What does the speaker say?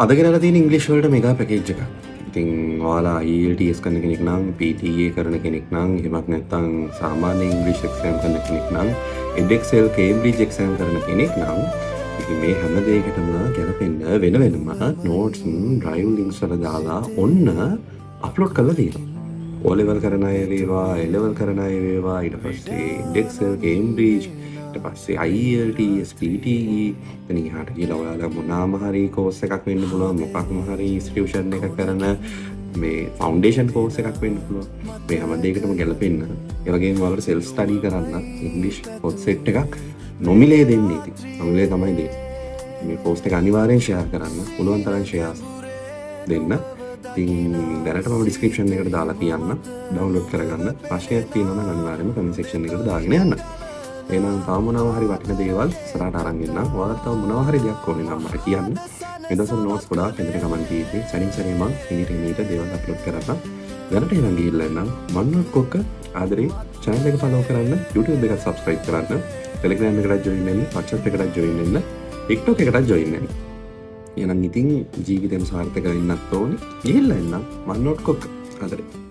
අද ගෙනලා තියෙන ඉංග්‍රීසි වලට මෙගා පැකේජ් එකක්. ඉතින් ඔයාලා IELTS කරන කෙනෙක් නම් PTA කරන කෙනෙක් නම් එහෙමත් නැත්නම් සාමාන්‍ය ඉංග්‍රීසි එක්සෑම් කරන කෙනෙක් නම් EdExcel Cambridge එක්සෑම් කරන කෙනෙක් නම් ඉතින් මේ හැම දෙයකටම ගැලපෙන්න වෙන වෙනම notes drive links වල දාලා ඔන්න අප්ලෝඩ් කරලා තියෙනවා. O level කරන අය වේවා, A level කරන අය වේවා, ඊට පස්සේ EdExcel Cambridge, ඊට පස්සේ IELTS PTE, එතන ඉහාට ගිහලා ඔයාලා මොනවාම හරි කෝස් එකක් වෙන්න පුළුවන්, මොකක්ම හරි ඉන්ස්ටිටියුෂන් එකක් කරන මේ ෆවුන්ඩේෂන් කෝස් එකක් වෙන්න පුළුවන්. මේ හැම දෙයකටම ගැලපෙන්න. ඒ වගේම ඔයාලට සෙල්ෆ් ස්ටඩි කරන්න ඉංග්‍රීසි පොත් සෙට් එකක් නොමිලේ දෙන්නේ. ඉතින් නොමිලේ තමයි දෙන්නේ. මේ පෝස්ට් එක අනිවාර්යෙන් ෂෙයාර් කරන්න. පුළුවන් තරම් ෂෙයාර්ස් දෙන්න. ඉතින් දැනට මම ඩිස්ක්‍රිප්ෂන් එකට දාලා තියන්න. ඩවුන්ලෝඩ් කරගන්න. ප්‍රශ්නයක් තියෙනවා නම් අනිවාර්යෙන්ම කමෙන්ට් සෙක්ෂන් එකට දාගෙන යන්න. එහෙනම් තව මොනවා හරි වටින දේවල් ඉස්සරහට අරන් එන්නම්. ඔයාලට තව මොනවා හරි දෙයක් ඕනේ නම් මට කියන්න. මේ දවස්වල නෝට්ස් ගොඩාක් එකට කමෙන්ට් දීපේ. සැනින් සැරේ මම මීට දේවල් අප්ලෝඩ් කරන්න. දැනට ඉතින් ගිහිල්ලා එන්නම්. මන්නොත් කොක්ක ආදරේ channel එක follow කරන්න, YouTube එක subscribe කරන්න, Telegram එකට join වෙන්න, WhatsApp එකට join වෙන්න, TikTok එකට join වෙන්න. එහෙනම් ඉතින් ජීවිතේම සාර්ථක වෙන්නත් ඕනේ. ගිහිල්ලා එන්නම්. මන්නොත් කොක්ක ආදරේ